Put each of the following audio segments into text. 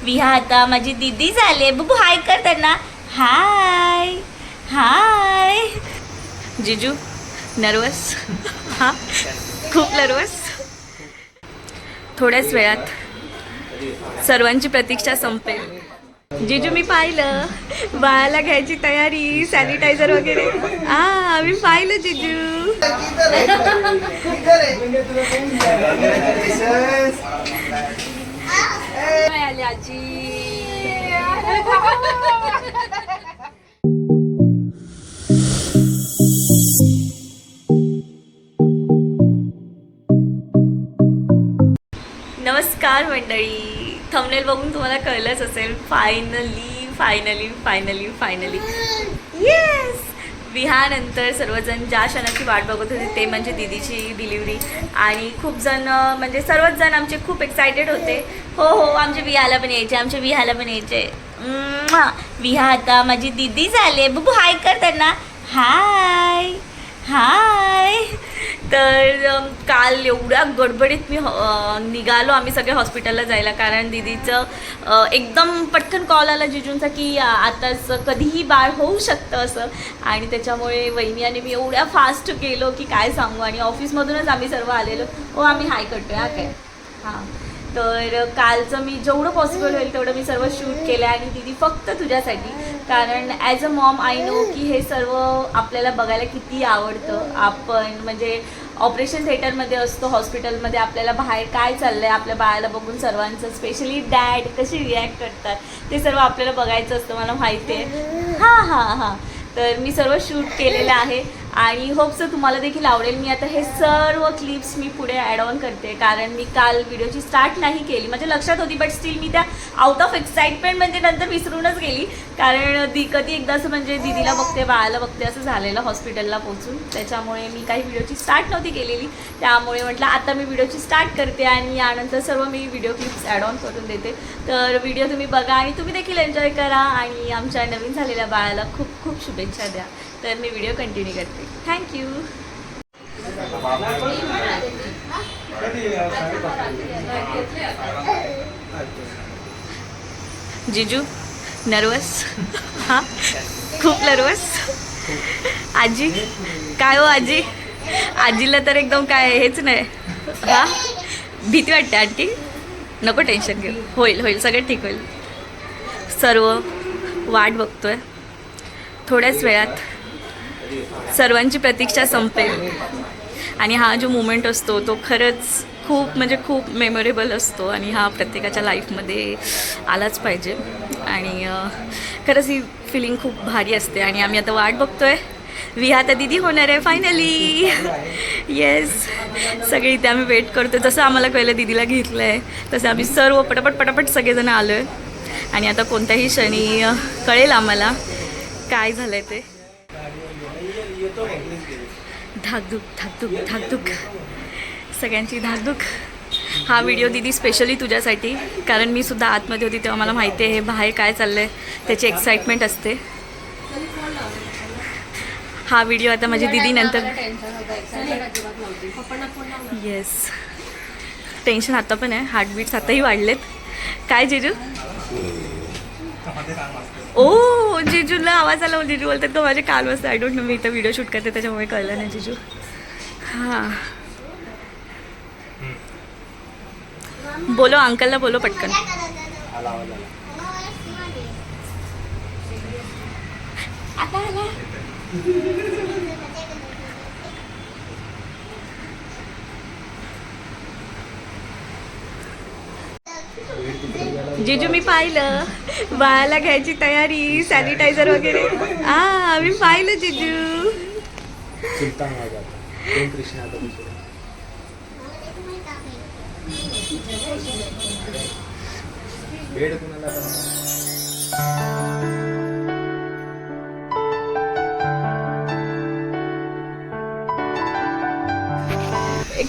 विहा आता माझी दीदी झाली. बबू हाय कर त्यांना. हाय हाय. जिजू नर्वस? हां खूप नर्वस. थोड्याच वेळात सर्वांची प्रतीक्षा संपेल. जिजू मी पाहिलं बाळाला घ्यायची तयारी, सॅनिटायझर वगैरे. मी पाहिलं जिजू. आजी नमस्कार मंडळी. थंबनेल बघून तुम्हाला कळलंच असेल, finally finally finally finally yes, विहानंतर सर्वजण ज्या क्षणाची वाट बघत होते ते म्हणजे दीदीची डिलिव्हरी. आणि खूप जण म्हणजे सर्वच जण आमचे खूप एक्सायटेड होते. हो हो आमच्या विहाला पण यायचे, आमच्या विहाला पण यायचे. विहा आता माझी दीदी झाली. बबू हाय कर त्यांना. हाय हाय. तर काल एवढ्या गडबडीत निघालो आम्ही सगळे हॉस्पिटलला जायला, कारण दीदीचं एकदम पटकन कॉल आला जिजूंचा की आताच कधीही बाळ होऊ शकतं असं. आणि त्याच्यामुळे वहिनी आणि मी एवढ्या फास्ट गेलो की काय सांगू. आणि ऑफिसमधूनच आम्ही सर्व आलेलो. आम्ही हाय करतोय. काय हां. तर कालचं मी जेवढं पॉसिबल होईल तेवढं मी सर्व शूट केलं. आणि दीदी फक्त तुझ्यासाठी, कारण as a mom I know की हे सर्व आपल्याला बघायला किती आवडतं. आपण म्हणजे ऑपरेशन थिएटरमध्ये असतो, हॉस्पिटलमध्ये आपल्याला बाहेर काय चाललं आहे आपल्या बाळाला बघून सर्वांचं, स्पेशली डॅड कशी रिॲक्ट करतात ते सर्व आपल्याला बघायचं असतं, मला माहिती आहे. हां. तर मी सर्व शूट केलेलं आहे आणि होप्स तुम्हाला देखील आवडेल. मी आता हे सर्व क्लिप्स मी पुढे ॲड ऑन करते, कारण मी काल व्हिडिओची स्टार्ट नाही केली. म्हणजे लक्षात होती बट स्टील मी त्या आउट ऑफ एक्साइटमेंट म्हणजे नंतर विसरूनच गेली, कारण कधी एकदा असं म्हणजे दीदीला बघते बाळाला बघते असं झालेलं हॉस्पिटलला पोहोचून. त्याच्यामुळे मी काही व्हिडिओची स्टार्ट नव्हती केलेली. त्यामुळे म्हटलं आता मी व्हिडिओची स्टार्ट करते आणि यानंतर सर्व मी व्हिडिओ क्लिप्स ॲड ऑन करून देते. तर व्हिडिओ तुम्ही बघा आणि तुम्ही देखील एन्जॉय करा आणि आमच्या नवीन झालेल्या बाळाला खूप खूप शुभेच्छा द्या. तर मी व्हिडिओ कंटिन्यू करते. थँक्यू. जिजू नर्वस? हां खूप नर्वस. आजी काय हो आजी? आजीला तर एकदम काय हेच नाही. हां भीती वाटते आंटी? नको टेन्शन घेऊ, होईल सगळं ठीक होईल. सर्व वाट बघतोय. थोड्याच वेळात सर्वांची प्रतीक्षा संपेल. आणि हा जो मोमेंट असतो तो खरंच खूप मेमोरेबल असतो आणि हा प्रत्येकाच्या लाईफमध्ये आलाच पाहिजे. आणि खरंच ही फिलिंग खूप भारी असते. आणि आम्ही आता वाट बघतोय. विहा आता दीदी होणार आहे फायनली. येस, सगळे इथे आम्ही वेट करतो. जसं आम्हाला कळलं दीदीला घेतलं आहे तसं आम्ही सर्व पटापट सगळेजण आलो आहे. आणि आता कोणत्याही क्षणी कळेल आम्हाला काय झालं आहे ते. धाकधूक सगळ्यांची धाकधूक. हा व्हिडिओ दीदी स्पेशली तुझ्यासाठी, कारण मी सुद्धा आतमध्ये होती तेव्हा मला माहिती आहे हे बाहेर काय चाललं आहे त्याची एक्साइटमेंट असते. हा व्हिडिओ आता माझी दीदी नंतर. येस, टेन्शन आता पण आहे, हार्टबीट्स आताही वाढलेत. काय जिजू? जिजूला आवाज आला. जिजू बोलतात का माझे काल वाजता. आय डोंट नो, मी इथं व्हिडिओ शूट करते त्याच्यामुळे कळलं नाही जिजू. हां बोलो, अंकलला बोलो पटकन. जिजू मी पाहिलं बाळाला घ्यायची तयारी, सॅनिटायझर वगैरे. मी पाहिलं जिजू.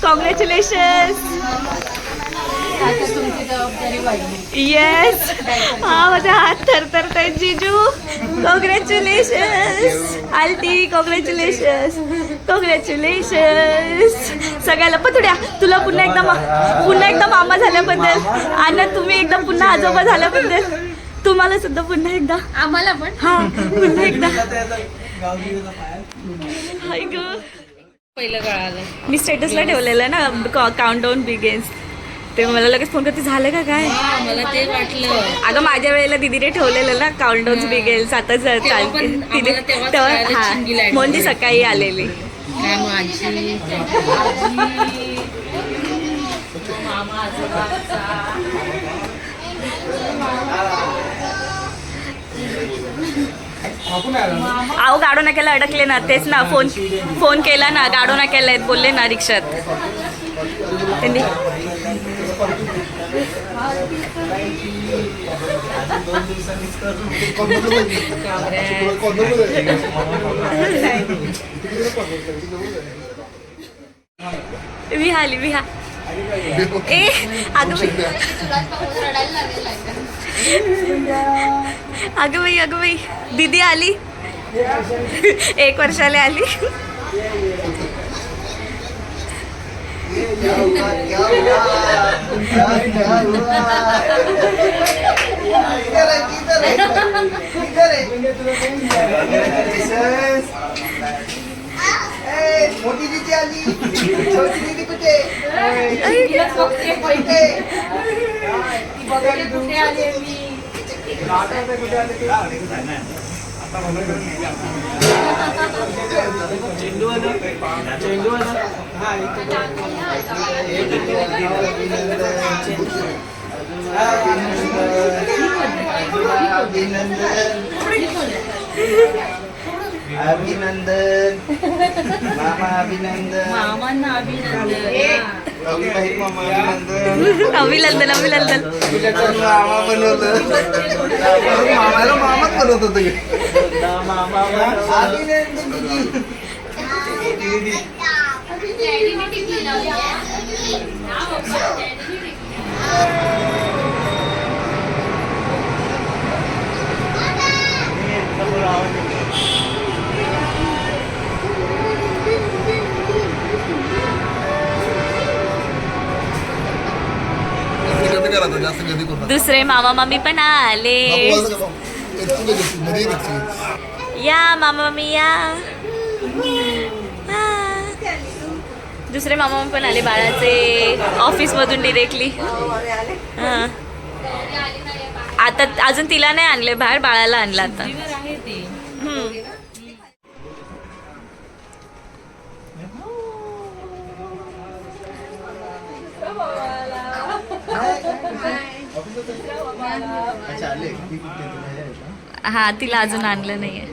कॉंग्रॅच्युलेशन्स. तुमची जबाबदारी वाढली. येस. हा माझा हात थरथरतोय. जिजू कॉंग्रॅच्युलेशन्स. आलती कॉंग्रॅच्युलेशन्स. कॉंग्रॅच्युलेशन्स सगळ्याला. पतुड्या तुला पुन्हा एकदा मामा झाल्याबद्दल आणि तुम्ही एकदा पुन्हा आजोबा झाल्याबद्दल तुम्हाला सुद्धा पुन्हा एकदा. आम्हाला पण. हा पुन्हा एकदा. हाय ग. पहिलं कळालं. मी स्टेटसला ठेवलेलं ना काउंटडाऊन बिगेन्स. ते मला लगेच फोन करते झालं का काय. मला ते वाटलं. अगं माझ्या वेळेला दीदीने ठेवलेलं ना काउंटडाऊन बिगेन्स. आता चालते तिने तेव्हा. हा म्हणून ती सकाळी आलेली. काय माझी मामा आहो गाडो नाक्याला अडकले ना. तेच ना फोन केला ना. गाडो नाक्याला बोलले ना रिक्षात त्यांनी. विहा ए अगं बाई दीदी आली. 1 वर्षाला आली. मोठी दीदी आली. छोटी दीदी कुठे? अभिनंदन मामा अभिनंदन. मामांना अभिनंदन. अभिनंदन. मामा बनवलं. मामाला मामाच बनवत होत. दुसरे मामा मामी पण आले. या मामा मामी या. दुसरे मामा मामी पण आले बाळाचे ऑफिस मधून डिरेक्टली. आता अजून तिला नाही आणले बाहेर. बाळाला आणलं आता. आहे ते. हा तिला अजून आणलं नाहीये.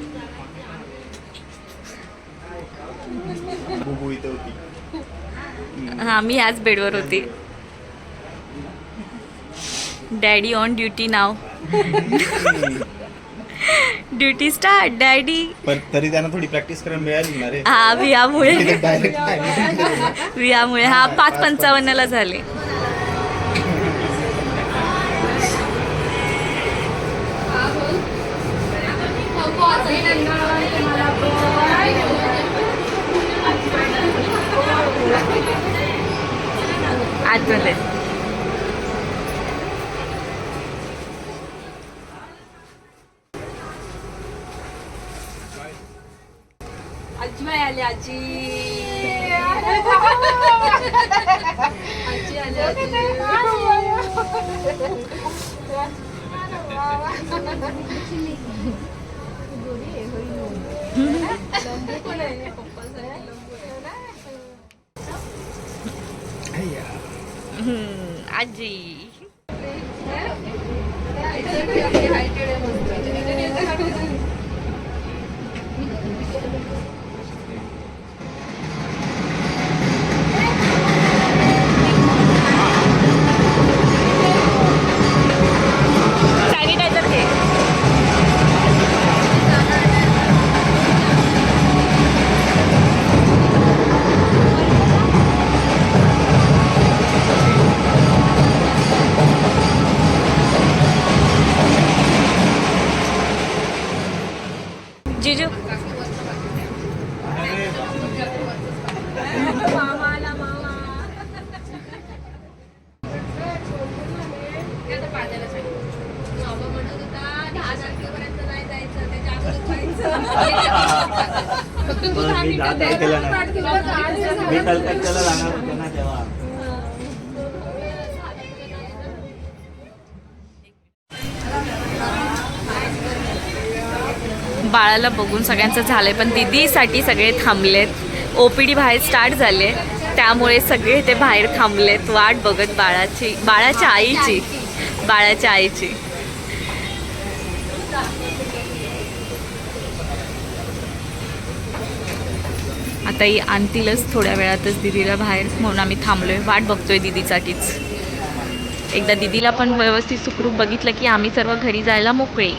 हा मी ह्याच बेडवर होती. Daddy on duty now. Duty start daddy. तरी त्यांना थोडी प्रॅक्टिस करायला मिळाली ना रे. हा वियामुळे. डायरेक्ट वियामुळे. हा 5:55 झाले. आतमध्ये आजी आली. आजी आजी. सॅनिटायझर घे. जिजू मी 10 तारखेला नाही. मी कलकत्त्याला जाणार होतो ना तेव्हा. बाळाला बघून सगळ्यांचं झालंय, पण दीदीसाठी सगळे थांबलेत. ओपीडी बाहेर स्टार्ट झाले, त्यामुळे सगळे ते बाहेर थांबलेत वाट बघत बाळाच्या आईची. आता ही आणतीलच थोड्या वेळातच दीदीला बाहेर, म्हणून आम्ही थांबलोय, वाट बघतोय दीदीसाठीच. एकदा दीदीला पण व्यवस्थित सुखरूप बघितलं की आम्ही सर्व घरी जायला मोकळे.